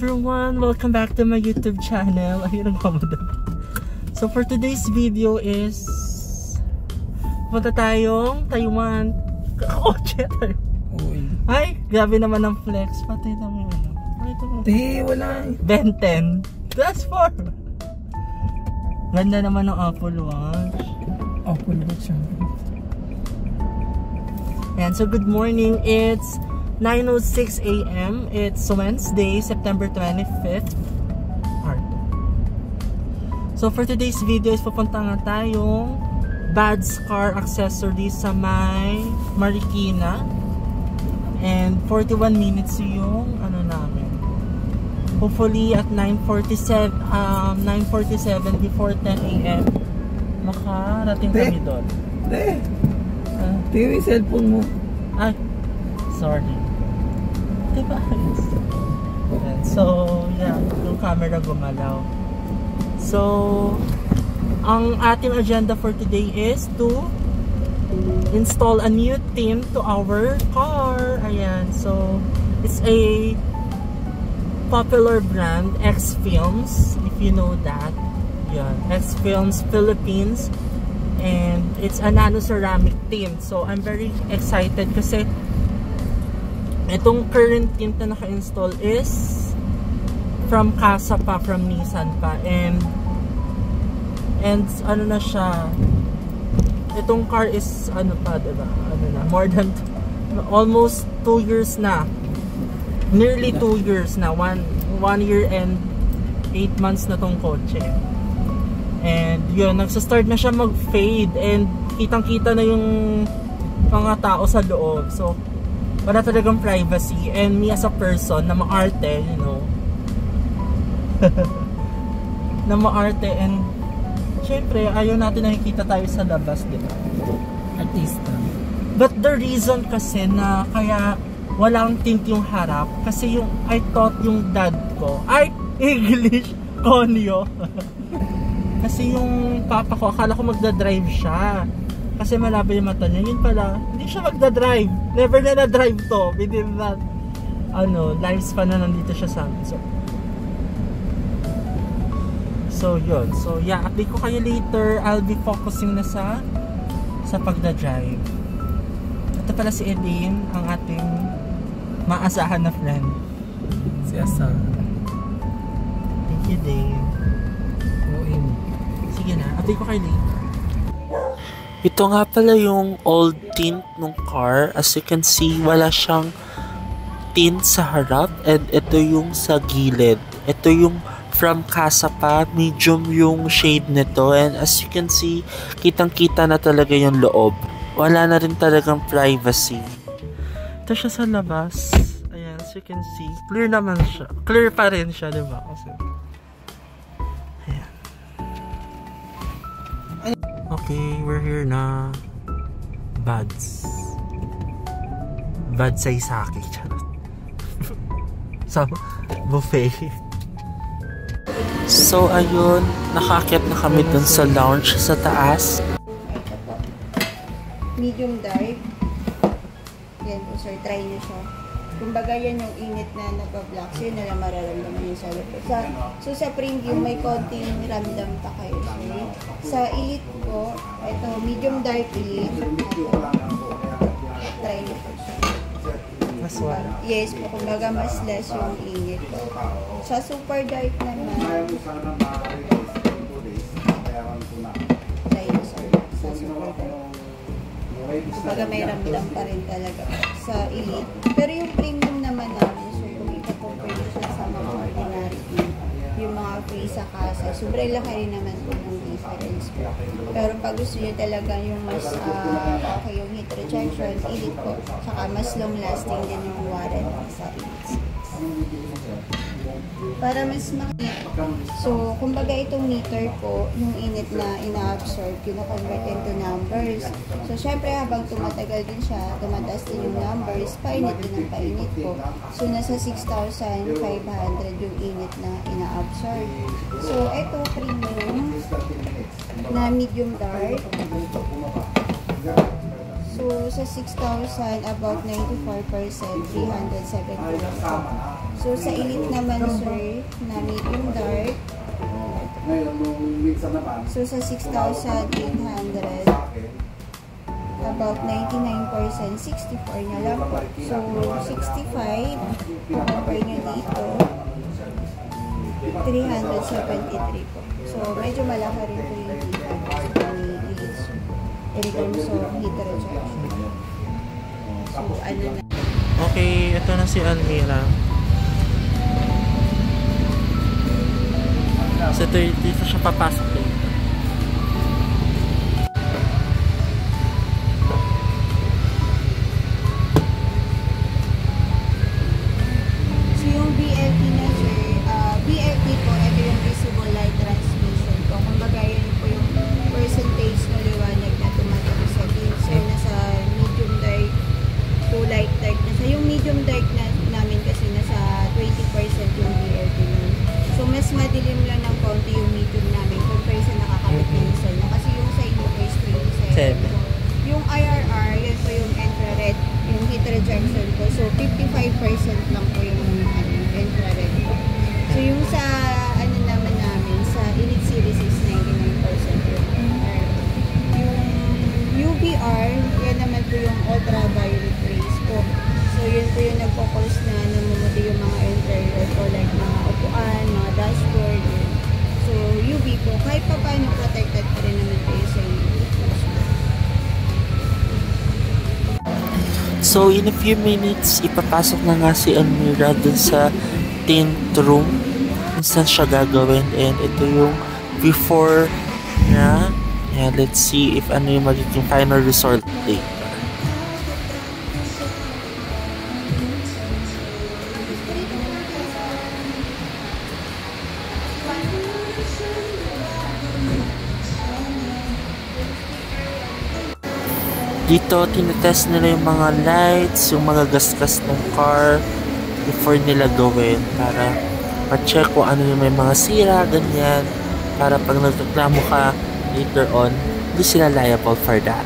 everyone! Welcome back to my YouTube channel. Ayun ang komodo. So for today's video is punta tayong Taiwan. Kotse tayo. Ay, grabe naman ang flex. Patay na mo yun. Di, wala eh. Ben 10. That's 4. Ganda naman ng Apple Watch. Apple Watch yan. And so good morning. It's 9:06 AM. It's Wednesday, September 25th. So for today's video is pupunta nga tayong Bad's Car Accessories sa may Marikina. And 41 minutes yung ano namin. Hopefully at 9:47 before 10 AM makarating kami doon. Yung cellphone mo. Ay, sorry. Diba? So, yeah, yung camera gumalaw. So, ang ating agenda for today is to install a new tint to our car. Ayan, so it's a popular brand, X Films, if you know that. Yeah, X Films Philippines. And it's a nano ceramic tint. So I'm very excited kasi itong current tint na naka-install is from Casa pa, from Nissan pa. And ano na siya, itong car is ano pa, diba? Ano na, more than almost 2 years na. Nearly 2 years na. 1 year and 8 months na tong kotse. And yun, nagsastart na siya mag-fade and kitang-kita na yung mga tao sa loob. So, wala talagang privacy. And me as a person na maarte, you know, na maarte, and syempre, ayaw natin nakikita tayo sa labas, di ba? Artista. But the reason kasi na kaya walang tint yung harap, kasi yung, I thought yung dad ko, ay, English, konyo. Kasi yung papa ko, akala ko magdadrive siya. Kasi malabo yung mata niya. Yun pala, hindi siya magdadrive. Never na na-drive to. Within that, lifespan na nandito siya sa amin. So yun. So yeah, update ko kayo later. I'll be focusing na sa pagdadrive. Ito pala si Edin, ang ating maasahan na friend. Si Asa. Thank you, Dave. Sige na, update ko kayo later. Ito nga pala yung old tint ng car. As you can see, wala siyang tint sa harap. And ito yung sa gilid. Ito yung from Casa pa. Medium yung shade nito. And as you can see, kitang-kita na talaga yung loob. Wala na rin talagang privacy. Ito siya sa labas. Ayan, as you can see. Clear naman siya. Clear pa rin siya, diba? Kasi okay, we're here na. Bads Saisaki. Sa buffet. So ayun, nakaakyat na kami dun sa lounge sa taas. Medium dark. Yan po sir, try nyo siya. Kumbaga yan yung init na nagpa-black. So yun na lang mararamdaman nyo sa loob. So sa premium, may konting ramdam pa kayo. Okay? Sa elite po, ito, medium dark elite. Try nyo po siya. Mas wala. Yes po, kumbaga mas less yung init po. Sa super dark naman, try nyo sir. Sa super dark. Kumbaga may ramdam pa rin talaga sa elite. Pero yung premium naman namin, so kung ika-compare siya sa mga ordinary, yung mga free sa Casa, sobrang laki rin naman po ng difference po. Pero pag gusto nyo talaga yung mas okay yung heat rejection, elite po. Saka mas long lasting din yung warranty sa elite. Para mas so, kumbaga itong meter po, yung init na ina-absorb, kina-convert into numbers. So, syempre habang tumatagal din siya, tumataas din yung numbers, painit din ang painit po. So, nasa 6,500 yung init na ina-absorb. So, ito premium na medium dark. So, sa 6,000, about 94%, 370. So, sa Elite naman, sir, na medium dark. So, sa 6,800, about 99%, 64 na lang po. So, 65, compare nyo dito, 373 po. So, medyo malaki rin po yung difference in terms of heat rejection. So, ano na. Okay, ito na si Almira. So, dito siya papasok dito. So, yung BLT na, sir, BLT po, ito yung visible light transmission po. Kumbaga, yun po yung percentage na liwanag na tumatawag sa din. So, nasa medium dark to light dark. Yung medium dark na namin kasi nasa 20% yung BLT nun. So, mas madilim lang ng konti yung medium namin compare sa nakakabit na yung sa inyo. Kasi yung sa inyo is 27. So, yung IRR, yun po yung infrared, yung heat rejection po. So, 55% lang po yung infrared po. So, yung sa, ano naman namin, sa Elite Series is 99% yung IRR. Yung UVR, yan naman po yung ultraviolet rays po. So, yun po yung nagpo-cause na namumuti yung mga interior po, like mga upuan, mga dashboard. Yun. So, UV po, kahit pa paano protected pa rin naman po yung sa UV. So, in a few minutes, ipapasok na nga si Almira dun sa tint room. Saan siya gagawin. And ito yung before na. And let's see if ano yung magiging final result later. Dito, tinetest nila yung mga lights, yung mga gasgas ng car before nila gawin para ma-check kung ano yung may mga sira, ganyan. Para pag nagreklamo ka later on, hindi sila liable for that.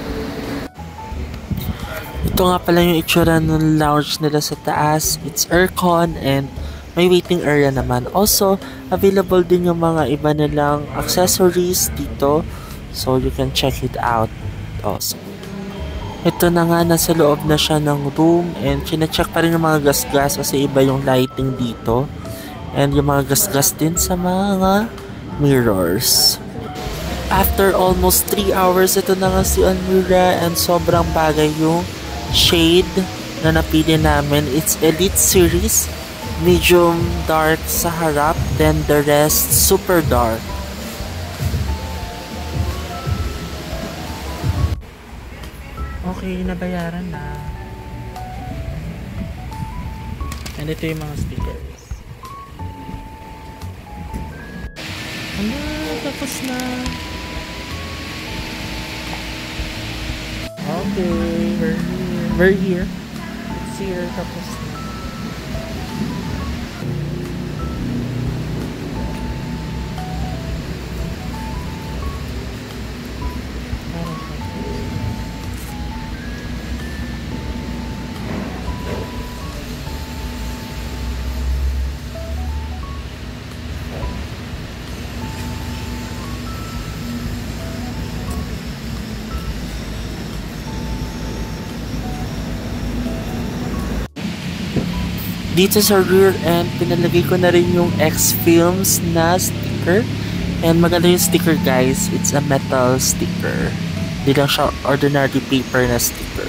Ito nga pala yung itsura ng lounge nila sa taas. It's aircon and may waiting area naman. Also, available din yung mga iba nilang accessories dito. So, you can check it out also. Ito na nga, nasa loob na siya ng room and chinecheck pa rin yung mga gas-gas kasi iba yung lighting dito. And yung mga gas-gas din sa mga mirrors. After almost 3 hours, ito na nga si Almira and sobrang bagay yung shade na napili namin. It's Elite Series, medium dark sa harap, then the rest super dark. Okay, nabayaran na. And ito yung mga stickers. Ano, tapos na. Okay, we're here. It's here, tapos na. Dito sa rear end, pinalagay ko na rin yung X-Films na sticker. And maganda yung sticker, guys. It's a metal sticker. Hindi lang siya ordinary paper na sticker.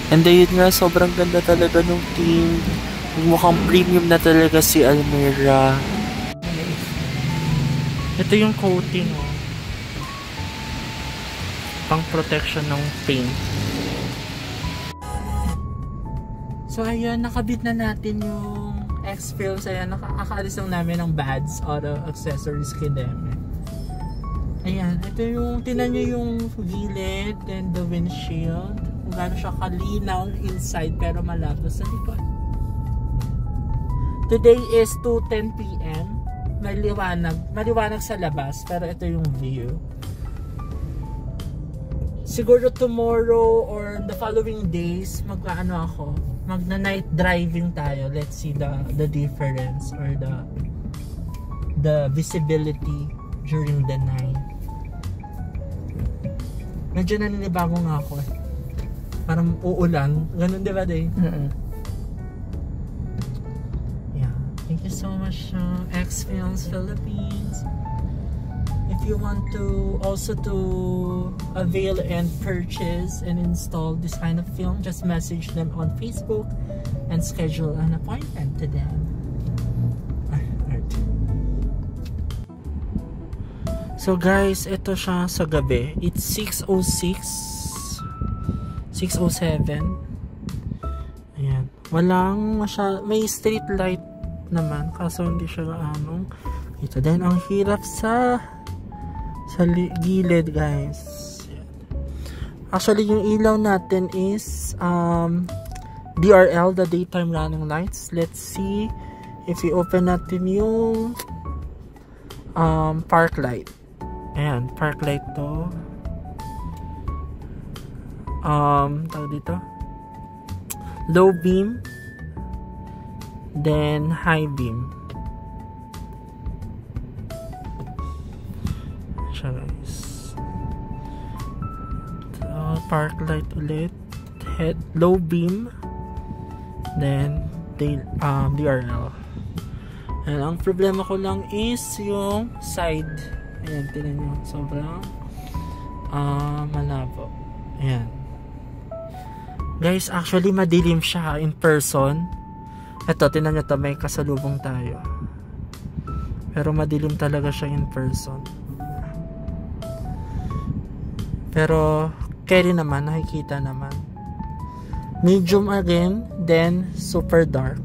And then yun nga, sobrang ganda talaga nung team. Mukhang premium na talaga si Almira. Ito yung coating, oh. Pang protection ng paint. So ayun, nakabit na natin yung X-Films. Ayan, nakakaalis lang namin ng bads or accessories kay Deme. Ayan, ito yung, tinan nyo yung gilid and the windshield. Kung gano'n siya kalinaw inside pero malabo sa likod. Today is 2:10 PM. Maliwanag sa labas pero ito yung view. Siguro tomorrow or the following days magpaano ako. magna-night driving tayo, let's see the difference or the visibility during the night. Medyo naninibago nga ako eh. Parang uulan. Ganun, di ba, Day? Yeah. Thank you so much, X Films Philippines. If you want to also to avail and purchase and install this kind of film, just message them on Facebook and schedule an appointment to them. So guys, ito siya sa gabi. It's 6:06, 6:07. Ayan. Walang may street light naman, kaso hindi siya gaano. Ito din ang hirap sa gilid, guys. Ayan. Actually, yung ilaw natin is DRL, the daytime running lights. Let's see if we open natin yung park light. Ayan, park light to. Tawag dito. Low beam. Then high beam. Siya, guys. So, park light ulit. Low beam. Then DRL. And ang problema ko lang is yung side. Ayan, tinan nyo. Sobrang malabo. Ayan. Guys, actually madilim siya in person. Ito, tinan nyo to. May kasalubong tayo. Pero madilim talaga siya in person. Pero carry naman, nakikita naman. Medium again, then super dark.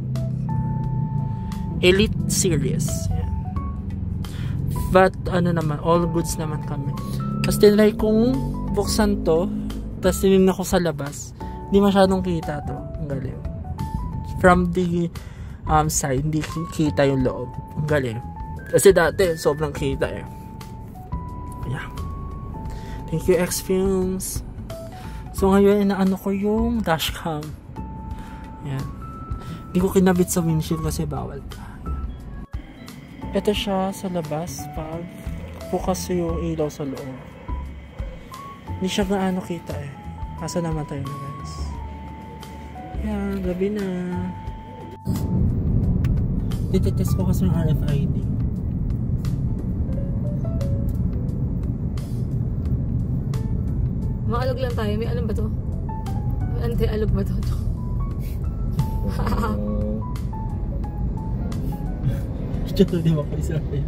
Elite series. Ayan. But ano naman, all goods naman kami. Tapos tinry kong buksan to, tapos tinignan ko sa labas, hindi masyadong kita to. Ang galing. From the side, hindi kita yung loob. Ang galing. Kasi dati, sobrang kita eh. Yeah. Thank you, X Films. So ngayon, inaano ko yung dashcam. Yan. Hindi ko kinabit sa windshield kasi bawal pa. Ito siya sa labas pag bukas yung ilaw sa loob. Hindi siya gaano kita eh. Asa naman tayo na, guys. Yan, gabi na. Titetest ko kasi yung RFID. Maalog lang tayo. May alam ba to? May anti-alog ba to? Ito di mo kayo sa akin.